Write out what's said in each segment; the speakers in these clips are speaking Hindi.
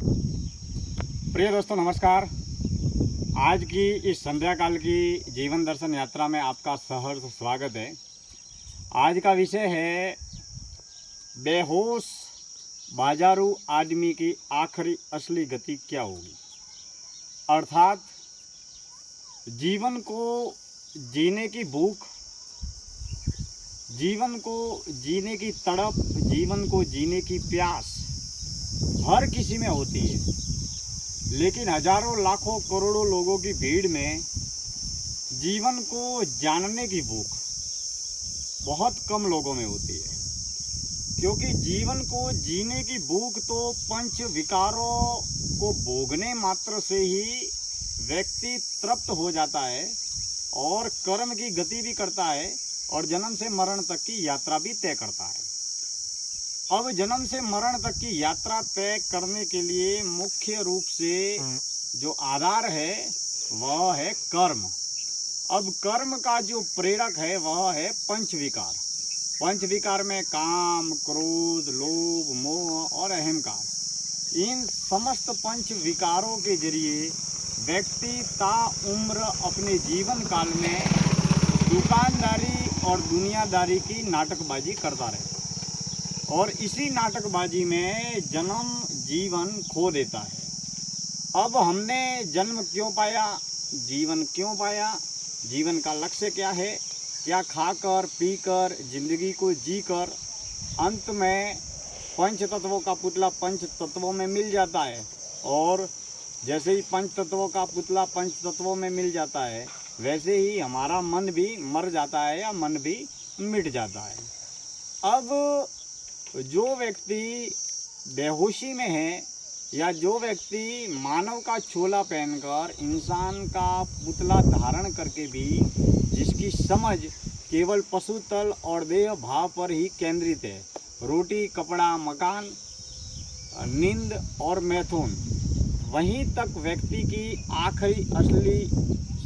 प्रिय दोस्तों नमस्कार। आज की इस संध्या काल की जीवन दर्शन यात्रा में आपका सहर्ष स्वागत है। आज का विषय है बेहोश बाजारू आदमी की आखिरी असली गति क्या होगी। अर्थात जीवन को जीने की भूख, जीवन को जीने की तड़प, जीवन को जीने की प्यास हर किसी में होती है, लेकिन हजारों लाखों करोड़ों लोगों की भीड़ में जीवन को जानने की भूख बहुत कम लोगों में होती है। क्योंकि जीवन को जीने की भूख तो पंच विकारों को भोगने मात्र से ही व्यक्ति तृप्त हो जाता है और कर्म की गति भी करता है और जन्म से मरण तक की यात्रा भी तय करता है। अब जन्म से मरण तक की यात्रा तय करने के लिए मुख्य रूप से जो आधार है वह है कर्म। अब कर्म का जो प्रेरक है वह है पंच विकार। पंच विकार में काम, क्रोध, लोभ, मोह और अहंकार। इन समस्त पंच विकारों के जरिए व्यक्ति ताउम्र अपने जीवन काल में दुकानदारी और दुनियादारी की नाटकबाजी करता रहता है और इसी नाटकबाजी में जन्म जीवन खो देता है। अब हमने जन्म क्यों पाया, जीवन क्यों पाया, जीवन का लक्ष्य क्या है, क्या खाकर पीकर जिंदगी को जीकर अंत में पंच तत्वों का पुतला पंच तत्वों में मिल जाता है और जैसे ही पंच तत्वों का पुतला पंच तत्वों में मिल जाता है वैसे ही हमारा मन भी मर जाता है या मन भी मिट जाता है। अब जो व्यक्ति बेहोशी में है या जो व्यक्ति मानव का चोला पहनकर इंसान का पुतला धारण करके भी जिसकी समझ केवल पशुतल और देह भाव पर ही केंद्रित है, रोटी कपड़ा मकान नींद और मैथुन, वहीं तक व्यक्ति की आखिरी असली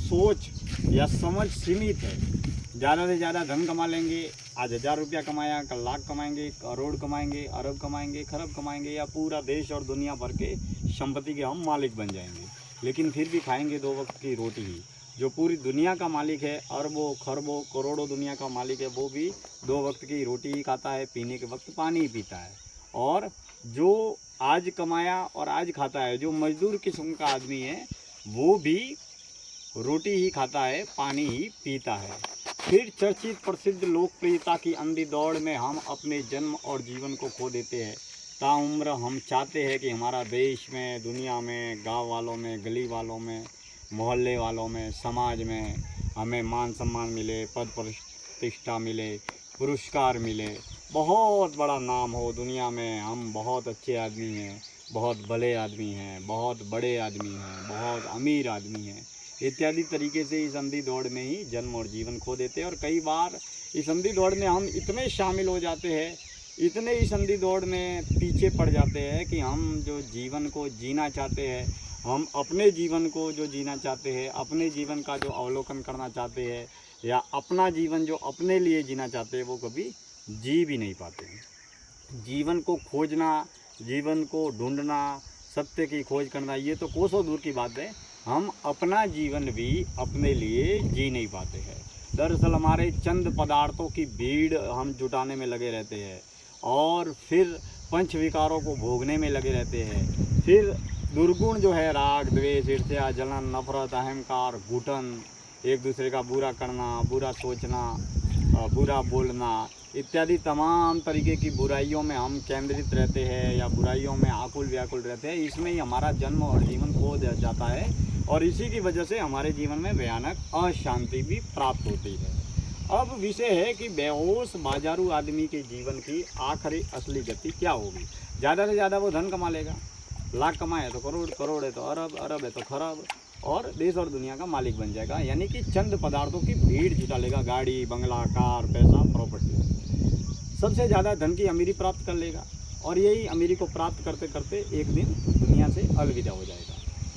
सोच या समझ सीमित है। ज़्यादा से ज़्यादा धन कमा लेंगे, आज 1000 रुपया कमाया कल लाख कमाएंगे, करोड़ कमाएंगे, अरब कमाएंगे, खरब कमाएंगे या पूरा देश और दुनिया भर के संपत्ति के हम मालिक बन जाएंगे, लेकिन फिर भी खाएंगे 2 वक्त की रोटी ही। जो पूरी दुनिया का मालिक है, अरबों खरबों करोड़ों दुनिया का मालिक है, वो भी 2 वक्त की रोटी ही खाता है, पीने के वक्त पानी ही पीता है। और जो आज कमाया और आज खाता है, जो मजदूर किस्म का आदमी है वो भी रोटी ही खाता है, पानी ही पीता है। फिर चर्चित प्रसिद्ध लोकप्रियता की अंधी दौड़ में हम अपने जन्म और जीवन को खो देते हैं। ताउम्र हम चाहते हैं कि हमारा देश में, दुनिया में, गांव वालों में, गली वालों में, मोहल्ले वालों में, समाज में हमें मान सम्मान मिले, पद प्रतिष्ठा मिले, पुरस्कार मिले, बहुत बड़ा नाम हो दुनिया में, हम बहुत अच्छे आदमी हैं, बहुत भले आदमी हैं, बहुत बड़े आदमी हैं, बहुत अमीर आदमी हैं, इत्यादि तरीके से इस अंधी दौड़ में ही जन्म और जीवन खो देते हैं। और कई बार इस अंधी दौड़ में हम इतने शामिल हो जाते हैं, इतने इस अंधी दौड़ में पीछे पड़ जाते हैं कि हम जो जीवन को जीना चाहते हैं, हम अपने जीवन को जो जीना चाहते हैं, अपने जीवन का जो अवलोकन करना चाहते हैं या अपना जीवन जो अपने लिए जीना चाहते हैं, वो कभी जी भी नहीं पाते हैं। जीवन को खोजना, जीवन को ढूंढना, सत्य की खोज करना, ये तो कोसों दूर की बात है, हम अपना जीवन भी अपने लिए जी नहीं पाते हैं। दरअसल हमारे चंद पदार्थों की भीड़ हम जुटाने में लगे रहते हैं और फिर पंच विकारों को भोगने में लगे रहते हैं। फिर दुर्गुण जो है राग द्वेष ईर्ष्या जलन नफरत अहंकार घुटन, एक दूसरे का बुरा करना, बुरा सोचना, बुरा बोलना इत्यादि तमाम तरीके की बुराइयों में हम केंद्रित रहते हैं या बुराइयों में आकुल व्याकुल रहते हैं। इसमें ही हमारा जन्म और जीवन खो जाता है और इसी की वजह से हमारे जीवन में भयानक अशांति भी प्राप्त होती है। अब विषय है कि बेहोश बाजारू आदमी के जीवन की आखिरी असली गति क्या होगी। ज़्यादा से ज़्यादा वो धन कमा लेगा, लाख कमाए तो करोड़, करोड़ है तो अरब, अरब है तो खरब और देश और दुनिया का मालिक बन जाएगा, यानी कि चंद पदार्थों की भीड़ जुटा लेगा, गाड़ी बंगला कार पैसा प्रॉपर्टी, सबसे ज़्यादा धन की अमीरी प्राप्त कर लेगा और यही अमीरी को प्राप्त करते करते एक दिन दुनिया से अलविदा हो जाएगा।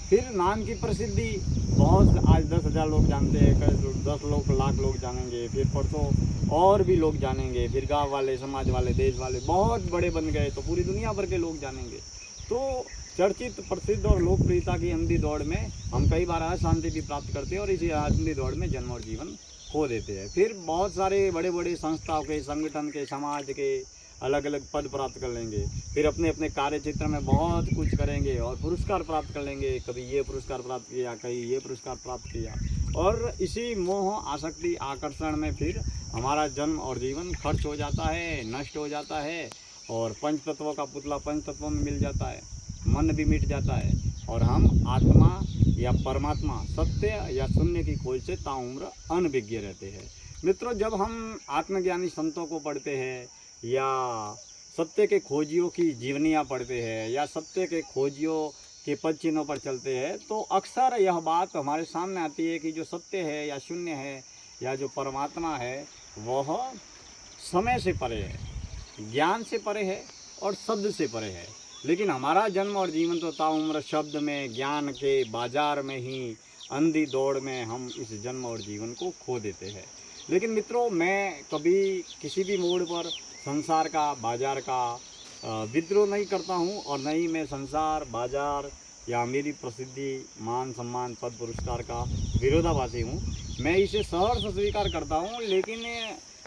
फिर नाम की प्रसिद्धि बहुत, आज 10,000 लोग जानते हैं, कल 10 लोग लाख लोग जानेंगे, फिर परसों और भी लोग जानेंगे, फिर गांव वाले समाज वाले देश वाले बहुत बड़े बन गए तो पूरी दुनिया भर के लोग जानेंगे। तो चर्चित, प्रसिद्ध और लोकप्रियता की अंधी दौड़ में हम कई बार अशांति भी प्राप्त करते हैं और इसी अंधी दौड़ में जन्म और जीवन खो देते हैं। फिर बहुत सारे बड़े बड़े संस्थाओं के, संगठन के, समाज के अलग अलग पद प्राप्त कर लेंगे, फिर अपने अपने कार्य क्षेत्र में बहुत कुछ करेंगे और पुरस्कार प्राप्त कर लेंगे। कभी ये पुरस्कार प्राप्त किया, कहीं ये पुरस्कार प्राप्त किया, और इसी मोह, आसक्ति, आकर्षण में फिर हमारा जन्म और जीवन खर्च हो जाता है, नष्ट हो जाता है, और पंच तत्वों का पुतला पंच तत्वों में मिल जाता है, मन भी मिट जाता है, और हम आत्मा या परमात्मा, सत्य या शून्य की खोज से ताउम्र अनभिज्ञ रहते हैं। मित्रों, जब हम आत्मज्ञानी संतों को पढ़ते हैं या सत्य के खोजियों की जीवनियाँ पढ़ते हैं या सत्य के खोजियों के पद चिन्हों पर चलते हैं, तो अक्सर यह बात हमारे सामने आती है कि जो सत्य है या शून्य है या जो परमात्मा है, वह समय से परे है, ज्ञान से परे है और शब्द से परे है। लेकिन हमारा जन्म और जीवन तो ताउम्र शब्द में, ज्ञान के बाजार में ही, अंधी दौड़ में हम इस जन्म और जीवन को खो देते हैं। लेकिन मित्रों, मैं कभी किसी भी मोड़ पर संसार का, बाजार का विद्रोह नहीं करता हूँ, और न ही मैं संसार, बाजार या मेरी प्रसिद्धि, मान सम्मान, पद पुरस्कार का विरोधाभासी हूँ। मैं इसे सहर्ष स्वीकार करता हूँ, लेकिन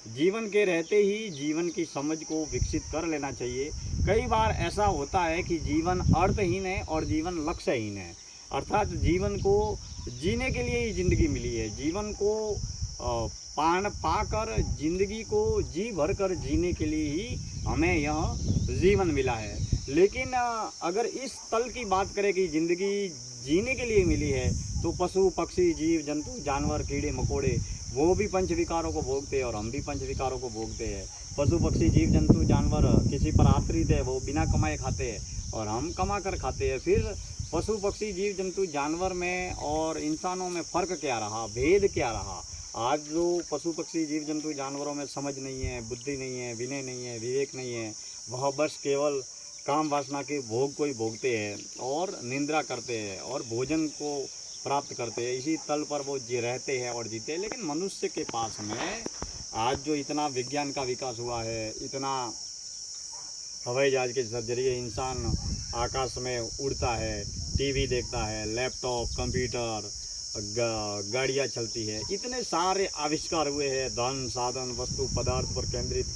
जीवन के रहते ही जीवन की समझ को विकसित कर लेना चाहिए। कई बार ऐसा होता है कि जीवन अर्थहीन है और जीवन लक्ष्यहीन है, अर्थात जीवन को जीने के लिए ही ज़िंदगी मिली है। जीवन को पाकर जिंदगी को जी भर कर जीने के लिए ही हमें यह जीवन मिला है। लेकिन अगर इस तल की बात करें कि ज़िंदगी जीने के लिए मिली है, तो पशु, पक्षी, जीव जंतु, जानवर, कीड़े मकोड़े, वो भी पंच विकारों को भोगते हैं और हम भी पंच विकारों को भोगते हैं। पशु, पक्षी, जीव जंतु, जानवर किसी पर आश्रित है, वो बिना कमाए खाते हैं और हम कमा कर खाते हैं। फिर पशु, पक्षी, जीव जंतु, जानवर में और इंसानों में फ़र्क क्या रहा, भेद क्या रहा? आज जो पशु, पक्षी, जीव जंतु, जानवरों में समझ नहीं है, बुद्धि नहीं है, विनय नहीं है, विवेक नहीं है, वह बस केवल काम वासना के भोग को ही भोगते हैं और निंद्रा करते हैं और भोजन को प्राप्त करते हैं। इसी तल पर वो जी रहते हैं और जीते हैं। लेकिन मनुष्य के पास में आज जो इतना विज्ञान का विकास हुआ है, इतना हवाई जहाज के जरिए इंसान आकाश में उड़ता है, टीवी देखता है, लैपटॉप, कंप्यूटर, गाड़ियाँ चलती है, इतने सारे आविष्कार हुए हैं, धन, साधन, वस्तु, पदार्थ पर केंद्रित,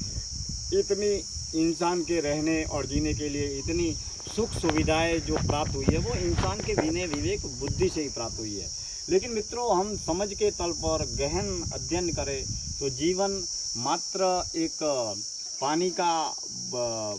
इतनी इंसान के रहने और जीने के लिए इतनी सुख सुविधाएं जो प्राप्त हुई है, वो इंसान के विनय, विवेक, बुद्धि से ही प्राप्त हुई है। लेकिन मित्रों, हम समझ के तल पर गहन अध्ययन करें तो जीवन मात्र एक पानी का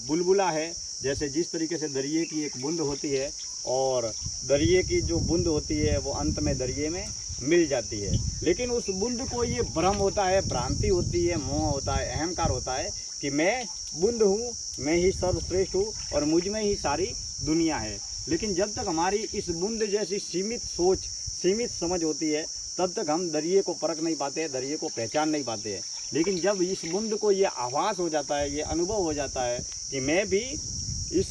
बुलबुला है। जैसे जिस तरीके से दरिए की एक बूंद होती है और दरिए की जो बूंद होती है वो अंत में दरिए में मिल जाती है, लेकिन उस बूंद को ये भ्रम होता है, भ्रांति होती है, मोह होता है, अहंकार होता है कि मैं बूंद हूँ, मैं ही सर्वश्रेष्ठ हूँ और मुझ में ही सारी दुनिया है। लेकिन जब तक हमारी इस बूंद जैसी सीमित सोच, सीमित समझ होती है, तब तक हम दरिए को परख नहीं पाते हैं, दरिए को पहचान नहीं पाते हैं। लेकिन जब इस बूंद को ये आभास हो जाता है, ये अनुभव हो जाता है कि मैं भी इस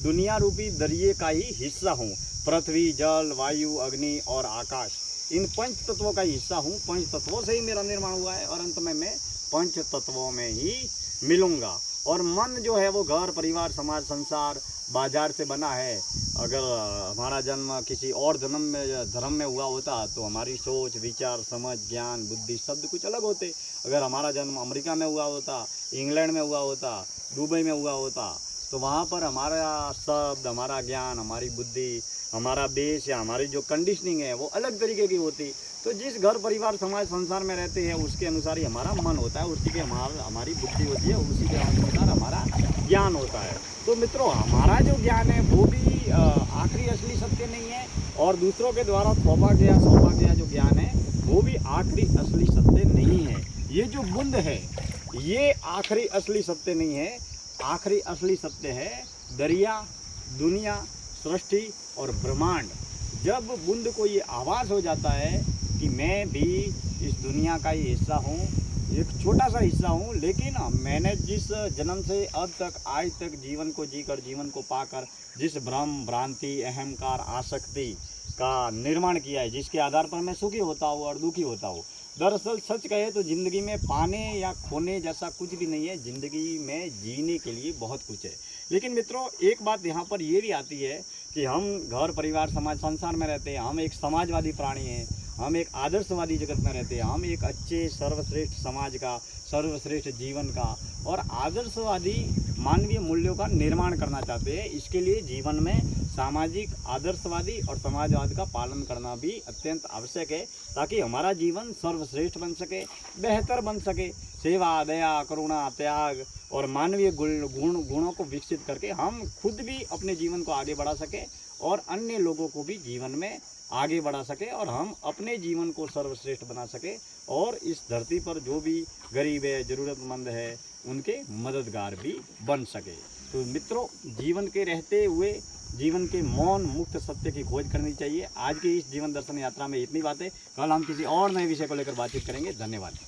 दुनिया रूपी दरिए का ही हिस्सा हूँ, पृथ्वी, जल, वायु, अग्नि और आकाश, इन पंच तत्वों का ही हिस्सा हूँ, पंच तत्वों से ही मेरा निर्माण हुआ है और अंत में मैं पंच तत्वों में ही मिलूँगा। और मन जो है वो घर, परिवार, समाज, संसार, बाजार से बना है। अगर हमारा जन्म किसी और धर्म में हुआ होता तो हमारी सोच, विचार, समझ, ज्ञान, बुद्धि, शब्द कुछ अलग होते। अगर हमारा जन्म अमेरिका में हुआ होता, इंग्लैंड में हुआ होता, दुबई में हुआ होता, तो वहाँ पर हमारा शब्द, हमारा ज्ञान, हमारी बुद्धि, हमारा बेस या हमारी जो कंडीशनिंग है वो अलग तरीके की होती। तो जिस घर, परिवार, समाज, संसार में रहते हैं उसके अनुसार ही हमारा मन होता है, उसी के हमारी बुद्धि होती है, उसी के अनुसार हमारा ज्ञान होता है। तो मित्रों, हमारा जो ज्ञान है वो भी आखिरी असली सत्य नहीं है और दूसरों के द्वारा सौंपा गया जो ज्ञान है वो भी आखिरी असली सत्य नहीं है। ये जो बूंद है ये आखिरी असली सत्य नहीं है, आखिरी असली सत्य है दरिया, दुनिया, सृष्टि और ब्रह्मांड। जब बूंद को ये आभास हो जाता है कि मैं भी इस दुनिया का ही हिस्सा हूँ, एक छोटा सा हिस्सा हूँ, लेकिन मैंने जिस जन्म से अब तक आज तक जीवन को जीकर, जीवन को पाकर जिस भ्रम, भ्रांति, अहंकार, आसक्ति का निर्माण किया है, जिसके आधार पर मैं सुखी होता हूँ और दुखी होता हूँ। दरअसल सच कहे तो ज़िंदगी में पाने या खोने जैसा कुछ भी नहीं है, ज़िंदगी में जीने के लिए बहुत कुछ है। लेकिन मित्रों, एक बात यहाँ पर ये भी आती है कि हम घर परिवार समाज संसार में रहते हैं, हम एक समाजवादी प्राणी हैं, हम एक आदर्शवादी जगत में रहते हैं, हम एक अच्छे सर्वश्रेष्ठ समाज का, सर्वश्रेष्ठ जीवन का और आदर्शवादी मानवीय मूल्यों का निर्माण करना चाहते हैं। इसके लिए जीवन में सामाजिक आदर्शवादी और समाजवाद का पालन करना भी अत्यंत आवश्यक है, ताकि हमारा जीवन सर्वश्रेष्ठ बन सके, बेहतर बन सके। सेवा, दया, करुणा, त्याग और मानवीय गुणों को विकसित करके हम खुद भी अपने जीवन को आगे बढ़ा सके और अन्य लोगों को भी जीवन में आगे बढ़ा सके और हम अपने जीवन को सर्वश्रेष्ठ बना सके और इस धरती पर जो भी गरीब है, ज़रूरतमंद है, उनके मददगार भी बन सके। तो मित्रों, जीवन के रहते हुए जीवन के मौन मुक्त सत्य की खोज करनी चाहिए। आज की इस जीवन दर्शन यात्रा में इतनी बातें। कल हम किसी और नए विषय को लेकर बातचीत करेंगे। धन्यवाद।